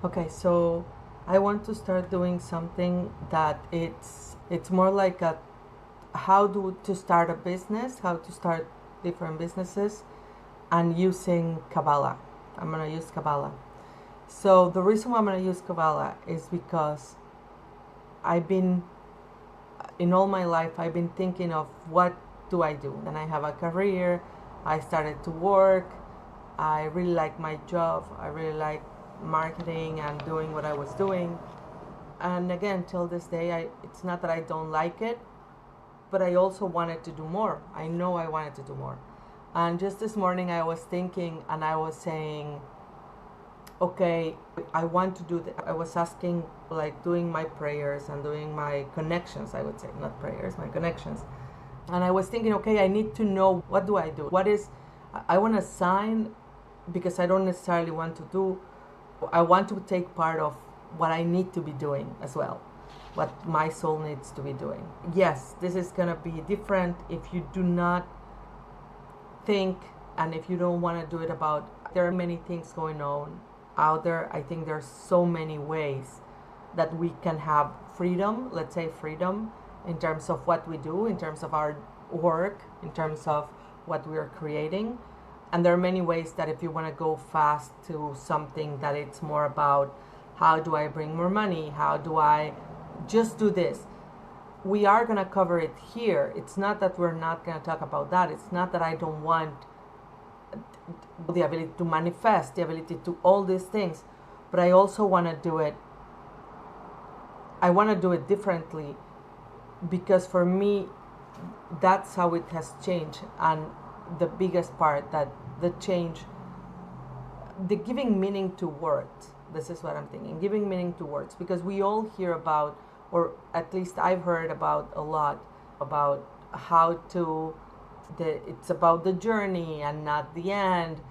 Okay, so I want to start doing something that it's more like a how to start a business, how to start different businesses, and using Kabbalah. I'm gonna use Kabbalah. So the reason why I'm gonna use Kabbalah is because I've been in all my life I've been thinking of what do I do. Then I have a career. I started to work. I really like my job. I really like marketing and doing what I was doing. And again, till this day, it's not that I don't like it, but I also wanted to do more. I know I wanted to do more. And just this morning, I was thinking and I was saying, okay, I want to do that. I was asking, like, doing my prayers and doing my connections, I would say, not prayers, my connections. And I was thinking, okay, I need to know, what do I do? I want to sign because I don't necessarily want to do, I want to take part of what I need to be doing as well, what my soul needs to be doing. Yes, this is going to be different if you do not think and if you don't want to do it about, there are many things going on out there. I think there's so many ways that we can have freedom, let's say freedom, in terms of what we do, in terms of our work, in terms of what we are creating. And there are many ways that if you want to go fast to something that it's more about how do I bring more money, how do I just do this, we are going to cover it here. It's not that we're not going to talk about that. It's not that I don't want the ability to manifest, the ability to all these things, but I also want to do it. I want to do it differently because for me, that's how it has changed. And the biggest part that the change, the giving meaning to words. This is what I'm thinking, giving meaning to words, because we all hear about, or at least I've heard about a lot about how to, it's about the journey and not the end.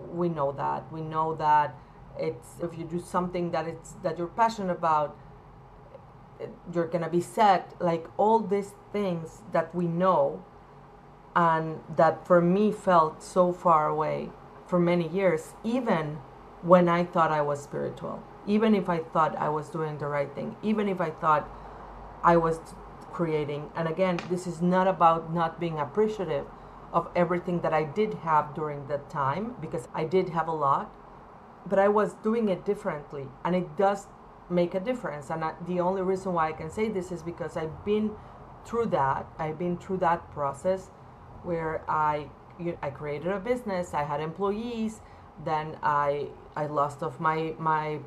We know that it's, if you do something that you're passionate about, you're gonna be set, like all these things that we know, and that for me felt so far away for many years, even when I thought I was spiritual, even if I thought I was doing the right thing, even if I thought I was creating. And again, this is not about not being appreciative of everything that I did have during that time, because I did have a lot, but I was doing it differently, and it does make a difference. And the only reason why I can say this is because I've been through that process where I created a business, I had employees, then I lost of my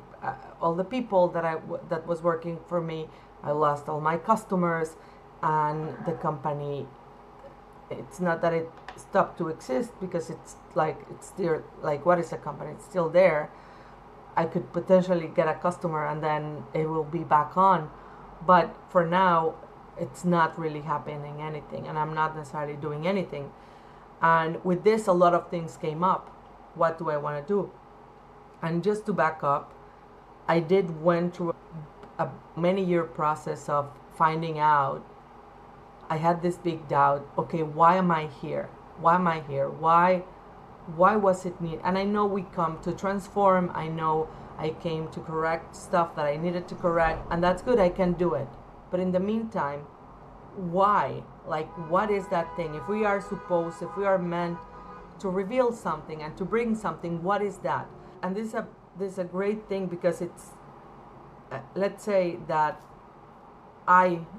all the people that was working for me. I lost all my customers, and the company, it's not that it stopped to exist, because it's still, like, what is a company? It's still there. I could potentially get a customer and then it will be back on, but for now it's not really happening anything, and I'm not necessarily doing anything. And with this, a lot of things came up. What do I want to do? And just to back up, I did went through a many year process of finding out. I had this big doubt. Okay, why am I here? Why was it needed? And I know we come to transform. I know I came to correct stuff that I needed to correct, and that's good. I can do it. But in the meantime, why? Like, what is that thing? If we are meant to reveal something and to bring something, what is that? And this is a great thing, because it's, let's say that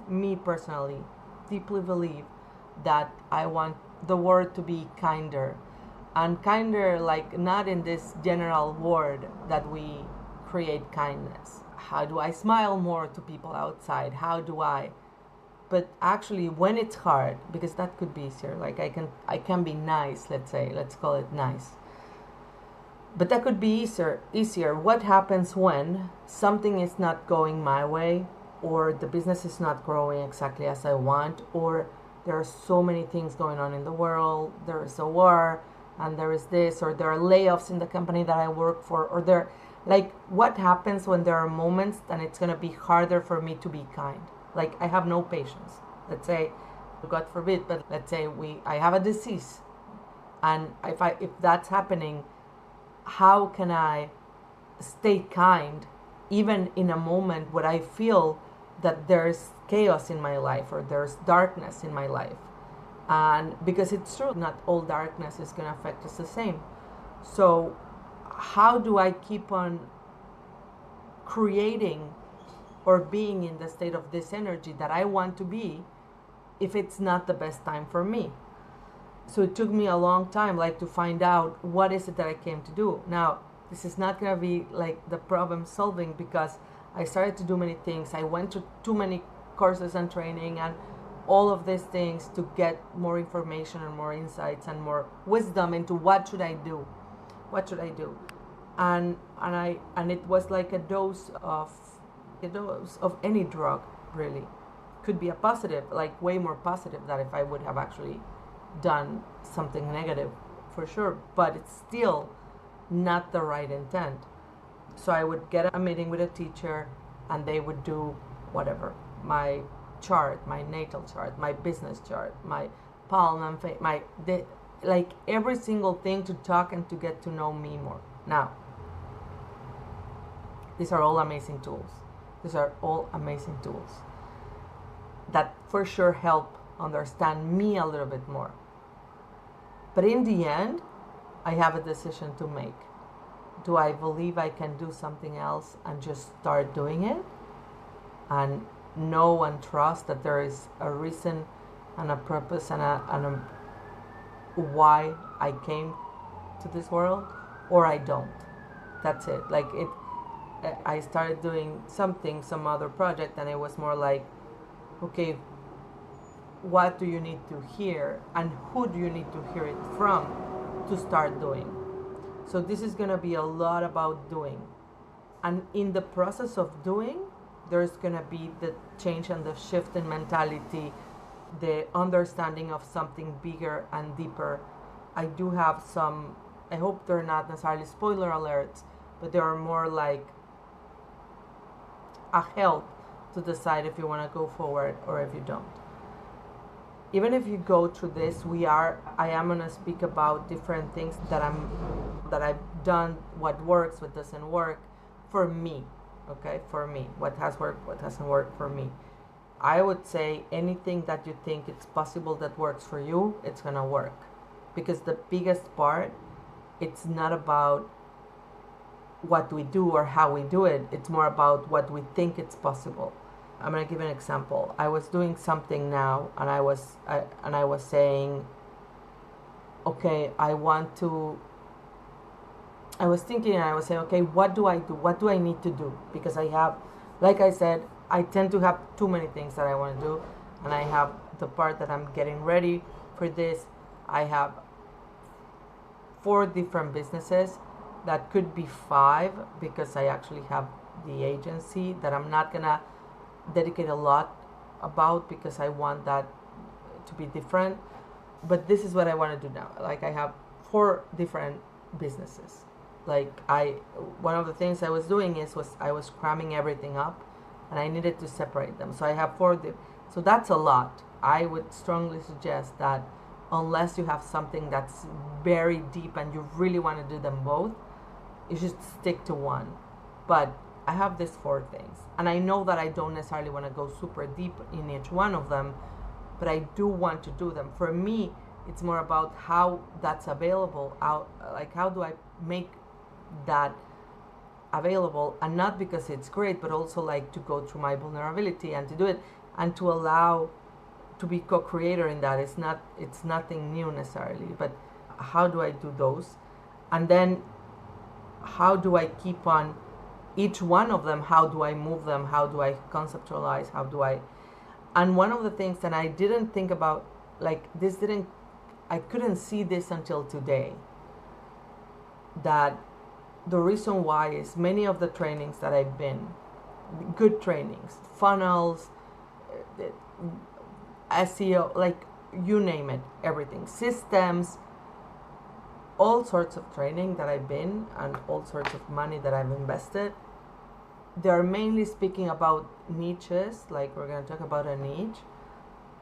me personally, deeply believe that I want the world to be kinder. And kinder, like, not in this general word that we create kindness. How do I smile more to people outside? But actually, when it's hard, because that could be easier, like I can be nice, let's call it nice. But that could be easier. What happens when something is not going my way, or the business is not growing exactly as I want, or there are so many things going on in the world, there is a war, and there is this, or there are layoffs in the company that I work for, or what happens when there are moments and it's going to be harder for me to be kind? Like, I have no patience. Let's say, God forbid, but let's say I have a disease, and if that's happening, how can I stay kind even in a moment where I feel that there's chaos in my life or there's darkness in my life. And because it's true, not all darkness is going to affect us the same. So how do I keep on creating or being in the state of this energy that I want to be if it's not the best time for me? So it took me a long time, like, to find out what is it that I came to do. Now, this is not going to be like the problem solving, because I started to do many things. I went to too many courses and training and all of these things to get more information and more insights and more wisdom into what should I do, and it was like a dose of any drug, really. Could be a positive, like way more positive than if I would have actually done something negative, for sure, but it's still not the right intent. So I would get a meeting with a teacher and they would do whatever, my chart, my natal chart, my business chart, my palm and face, like every single thing to talk and to get to know me more. Now, these are all amazing tools. That for sure help understand me a little bit more. But in the end, I have a decision to make. Do I believe I can do something else and just start doing it? And know and trust that there is a reason and a purpose and a why I came to this world, or I don't. That's it. Like it, I started doing some other project, and it was more like, okay, what do you need to hear and who do you need to hear it from to start doing? So this is going to be a lot about doing. And in the process of doing, there's going to be the change and the shift in mentality, the understanding of something bigger and deeper. I do have some, I hope they're not necessarily spoiler alerts, but they are more like a help to decide if you want to go forward or if you don't. Even if you go through this, I am going to speak about different things that I've done, what works, what doesn't work for me. Okay, for me, what has worked, what hasn't worked for me. I would say anything that you think it's possible that works for you, it's going to work. Because the biggest part, it's not about what we do or how we do it. It's more about what we think it's possible. I'm going to give an example. I was doing something now, and I was saying, okay, I was thinking, and I was saying, okay, what do I do? What do I need to do? Because I have, like I said, I tend to have too many things that I want to do, and I have the part that I'm getting ready for this. I have 4 different businesses that could be 5, because I actually have the agency that I'm not gonna dedicate a lot about, because I want that to be different. But this is what I want to do now. Like, I have 4 different businesses. Like, one of the things I was doing I was cramming everything up, and I needed to separate them. So I have 4 so that's a lot. I would strongly suggest that unless you have something that's very deep and you really want to do them both, you should stick to one. But I have these 4 things, and I know that I don't necessarily want to go super deep in each one of them, but I do want to do them. For me, it's more about how that's available, how do I make that available, and not because it's great, but also like to go through my vulnerability and to do it and to allow to be co-creator in that. It's nothing new necessarily, but how do I do those? And then how do I keep on each one of them? How do I move them? How do I conceptualize? And one of the things that I didn't think about, like I couldn't see this until today, that the reason why is many of the trainings that I've been, good trainings, funnels, SEO, like you name it, everything, systems, all sorts of training that I've been and all sorts of money that I've invested, they're mainly speaking about niches, like we're going to talk about a niche,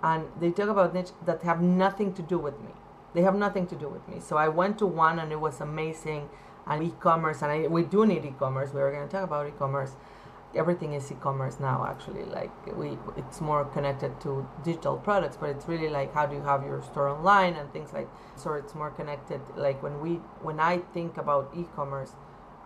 and they talk about niche that have nothing to do with me. They have nothing to do with me. So I went to one and it was amazing, and e-commerce, and we do need e-commerce. We were going to talk about e-commerce. Everything is e-commerce now, actually. Like it's more connected to digital products, but it's really like how do you have your store online and things like. So it's more connected. Like when I think about e-commerce,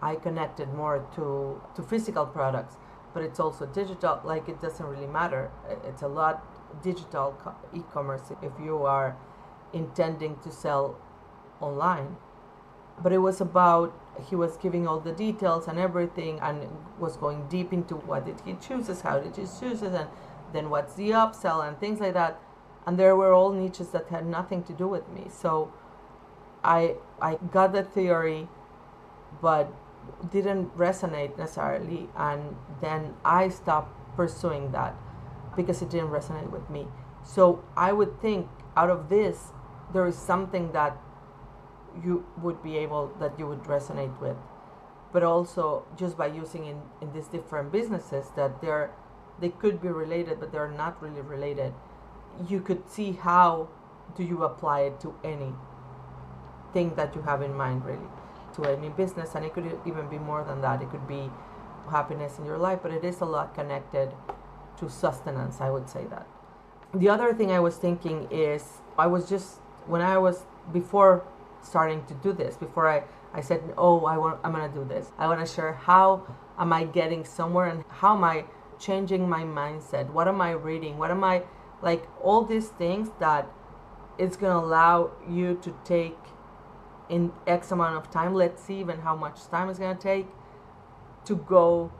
I connected more to physical products, but it's also digital. Like it doesn't really matter. It's a lot digital e-commerce if you are intending to sell online. But it was about, he was giving all the details and everything, and was going deep into what did he chooses, how did he choose it, and then what's the upsell and things like that. And there were all niches that had nothing to do with me. So I got the theory, but didn't resonate necessarily, and then I stopped pursuing that because it didn't resonate with me. So I would think out of this there is something that you would resonate with, but also just by using in these different businesses that they could be related, but they're not really related. You could see how do you apply it to any thing that you have in mind, really, to any business. And it could even be more than that. It could be happiness in your life, but it is a lot connected to sustenance, I would say that. The other thing I was thinking is, before starting to do this, before I said, I'm going to do this, I want to share how am I getting somewhere, and how am I changing my mindset, what am I reading, what am I, like all these things that it's going to allow you to take in X amount of time. Let's see even how much time it's going to take to go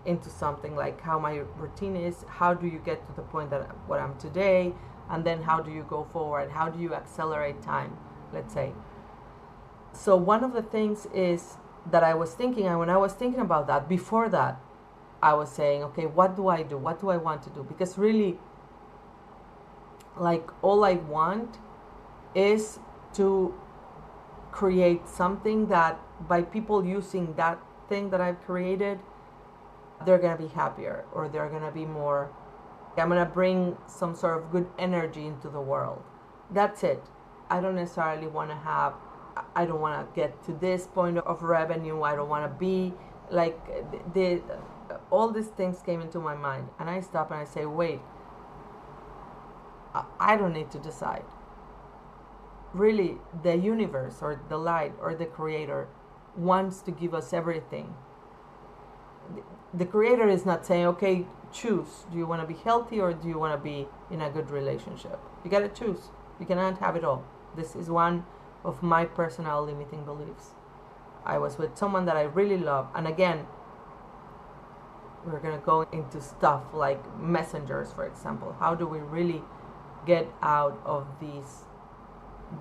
into something, like how my routine is, how do you get to the point that what I'm today, and then how do you go forward, how do you accelerate time, let's say. So one of the things is that I was thinking, and when I was thinking about that, before that, I was saying, okay, what do I do? What do I want to do? Because really, like all I want is to create something that by people using that thing that I've created, they're going to be happier, or they're going to be more, I'm going to bring some sort of good energy into the world. That's it. I don't necessarily want I don't want to get to this point of revenue. I don't want to be like, all these things came into my mind, and I stop and I say, wait, I don't need to decide. Really, the universe or the light or the creator wants to give us everything. The creator is not saying, okay, choose. Do you want to be healthy, or do you want to be in a good relationship? You got to choose. You cannot have it all. This is one of my personal limiting beliefs. I was with someone that I really love, and again, we're going to go into stuff like messengers, for example. How do we really get out of this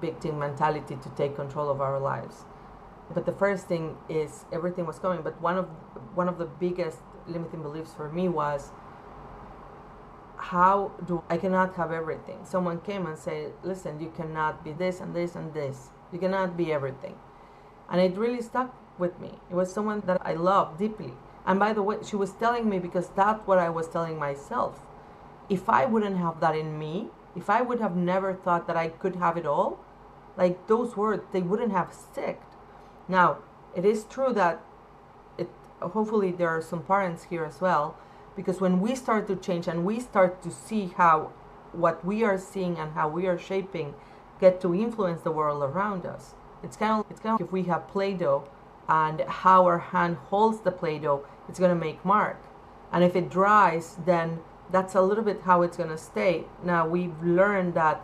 victim mentality to take control of our lives? But the first thing is, everything was going, but one of the biggest limiting beliefs for me was, I cannot have everything. Someone came and said, listen, you cannot be this and this and this. You cannot be everything. And it really stuck with me. It was someone that I love deeply. And by the way, she was telling me because that's what I was telling myself. If I wouldn't have that in me, if I would have never thought that I could have it all, like those words, they wouldn't have stuck. Now, it is true that hopefully there are some parents here as well, because when we start to change and we start to see how what we are seeing and how we are shaping get to influence the world around us. It's kind of like if we have Play-Doh, and how our hand holds the Play-Doh, it's going to make mark. And if it dries, then that's a little bit how it's going to stay. Now, we've learned that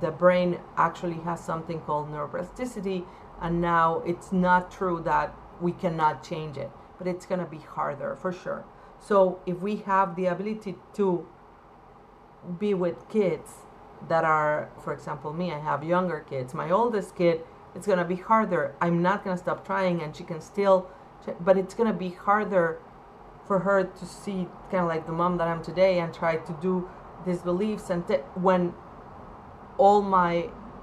the brain actually has something called neuroplasticity, and now it's not true that we cannot change it, but it's going to be harder for sure. So if we have the ability to be with kids that are, for example, me, I have younger kids. My oldest kid, it's going to be harder. I'm not going to stop trying, and she can still, but it's going to be harder for her to see kind of like the mom that I'm today and try to do these beliefs, and when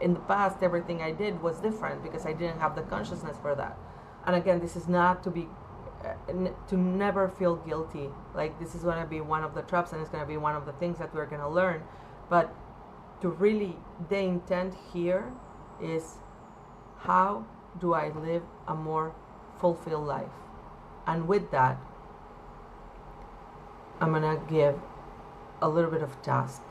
in the past, everything I did was different because I didn't have the consciousness for that. And again, this is not to never feel guilty. Like, this is going to be one of the traps, and it's going to be one of the things that we're going to learn. But to really, the intent here is, how do I live a more fulfilled life. And with that, I'm gonna give a little bit of task.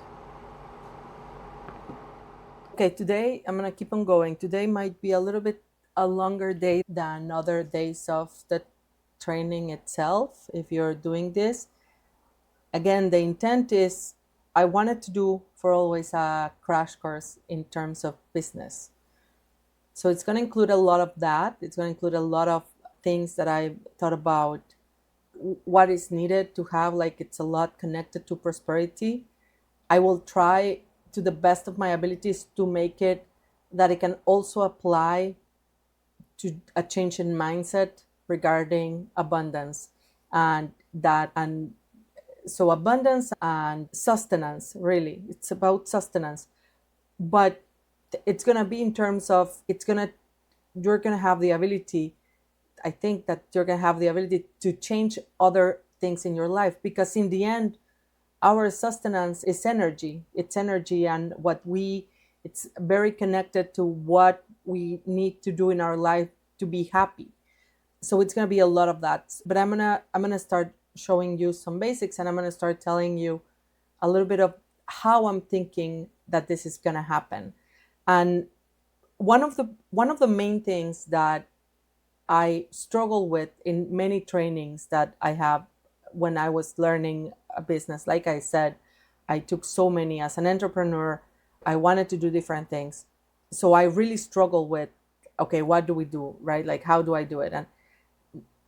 Okay, today I'm gonna keep on going. Today might be a little bit a longer day than other days of the training itself if you're doing this. Again, the intent is I wanted to do for always a crash course in terms of business. So it's going to include a lot of that. It's going to include a lot of things that I thought about what is needed to have, like it's a lot connected to prosperity. I will try to the best of my abilities to make it that it can also apply to a change in mindset regarding abundance and that and so abundance and sustenance, really it's about sustenance, but it's going to be in terms of you're going to have the ability, I think that you're going to have the ability to change other things in your life, because in the end our sustenance is energy. It's energy, and it's very connected to what we need to do in our life to be happy. So it's going to be a lot of that, but I'm going to start showing you some basics, and I'm going to start telling you a little bit of how I'm thinking that this is going to happen. And one of the main things that I struggle with in many trainings that I have when I was learning a business, like I said, I took so many as an entrepreneur. I wanted to do different things. So I really struggle with, okay, what do we do, right? Like, how do I do it? And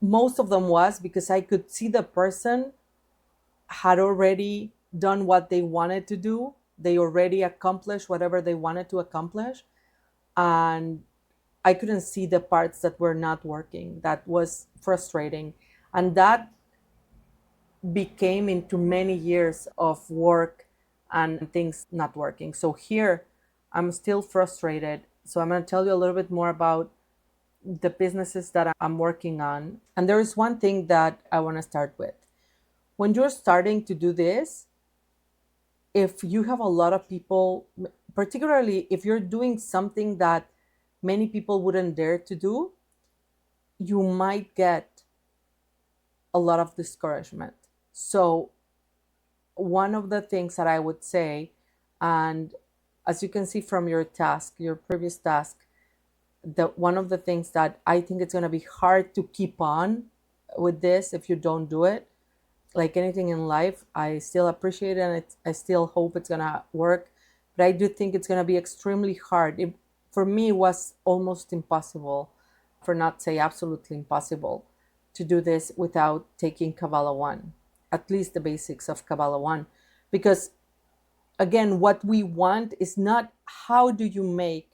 most of them was because I could see the person had already done what they wanted to do. They already accomplished whatever they wanted to accomplish. And I couldn't see the parts that were not working. That was frustrating. And that became into many years of work and things not working. So here I'm still frustrated. So I'm going to tell you a little bit more about the businesses that I'm working on. And there is one thing that I want to start with. When you're starting to do this, if you have a lot of people, particularly if you're doing something that many people wouldn't dare to do, you might get a lot of discouragement. So one of the things that I would say, and as you can see from your task, your previous task, one of the things that I think it's going to be hard to keep on with this if you don't do it. Like anything in life, I still appreciate it, and I still hope it's going to work. But I do think it's going to be extremely hard. For me, it was almost impossible, for not say absolutely impossible, to do this without taking Kabbalah 1, at least the basics of Kabbalah 1. Because again, what we want is not how do you make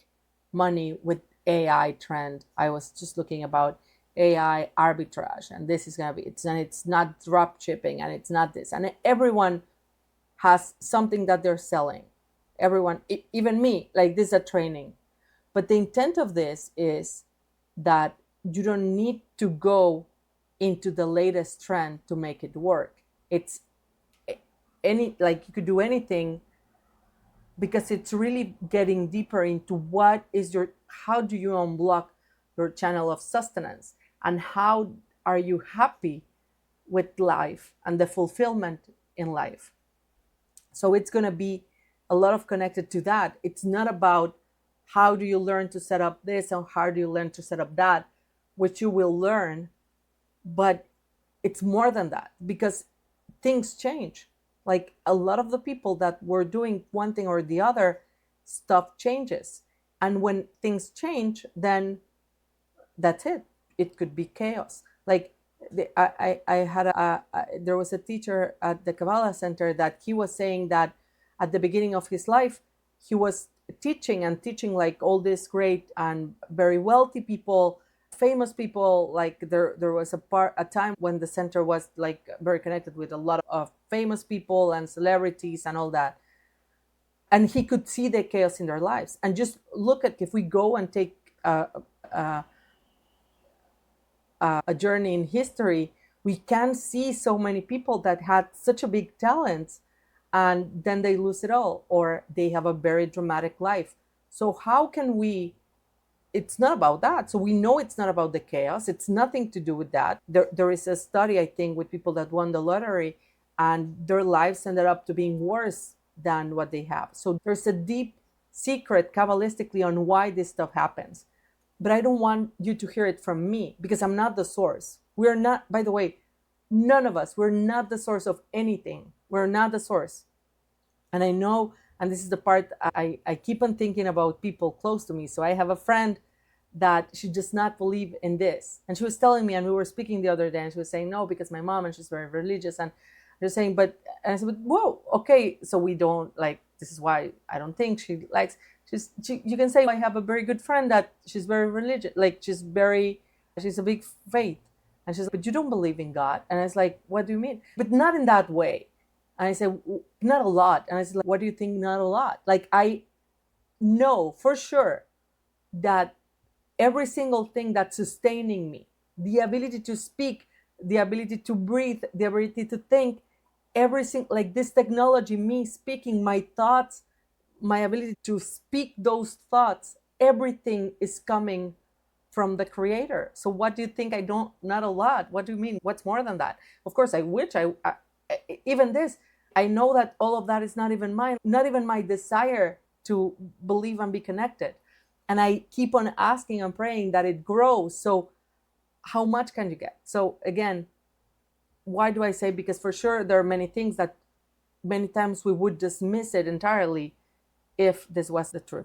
money with AI trend. I was just looking about AI arbitrage, and this is going to be, it's not drop shipping, and it's not this. And everyone has something that they're selling. Everyone, even me, like this is a training. But the intent of this is that you don't need to go into the latest trend to make it work. It's you could do anything, because it's really getting deeper into how do you unblock your channel of sustenance, and how are you happy with life and the fulfillment in life. So it's going to be a lot of connected to that. It's not about how do you learn to set up this and how do you learn to set up that, which you will learn, but it's more than that, because things change. Like a lot of the people that were doing one thing or the other, stuff changes. And when things change, then that's it. It could be chaos. Like there was a teacher at the Kabbalah Center that he was saying that at the beginning of his life, he was teaching like all these great and very wealthy people, famous people. Like there was a time when the center was like very connected with a lot of famous people and celebrities and all that. And he could see the chaos in their lives. And just look at, if we go and take a journey in history, we can see so many people that had such a big talent, and then they lose it all, or they have a very dramatic life. So how can we it's not about that. So we know it's not about the chaos. It's nothing to do with that. There is a study, I think, with people that won the lottery and their lives ended up to being worse than what they have. So there's a deep secret Kabbalistically on why this stuff happens. But I don't want you to hear it from me because I'm not the source. We're not, by the way, none of us, we're not the source of anything. We're not the source. And I know, and this is the part I keep on thinking about people close to me. So I have a friend that she does not believe in this. And she was telling me, and we were speaking the other day, and she was saying, no, because my mom, and she's very religious. And they're saying, but, and I said, whoa, okay. So we don't like, this is why I don't think she likes, you can say, I have a very good friend that she's very religious. Like she's a big faith. And she's like, but you don't believe in God. And I was like, what do you mean? But not in that way. And I said, not a lot. And I said, like, what do you think not a lot? Like, I know for sure that every single thing that's sustaining me, the ability to speak, the ability to breathe, the ability to think, everything, like this technology, me speaking, my thoughts, my ability to speak those thoughts, everything is coming from the creator. So what do you think I don't, not a lot? What do you mean? What's more than that? Of course, I wish even this, I know that all of that is not even mine, not even my desire to believe and be connected. And I keep on asking and praying that it grows. So how much can you get? So again, why do I say? Because for sure there are many things that many times we would dismiss it entirely if this was the truth.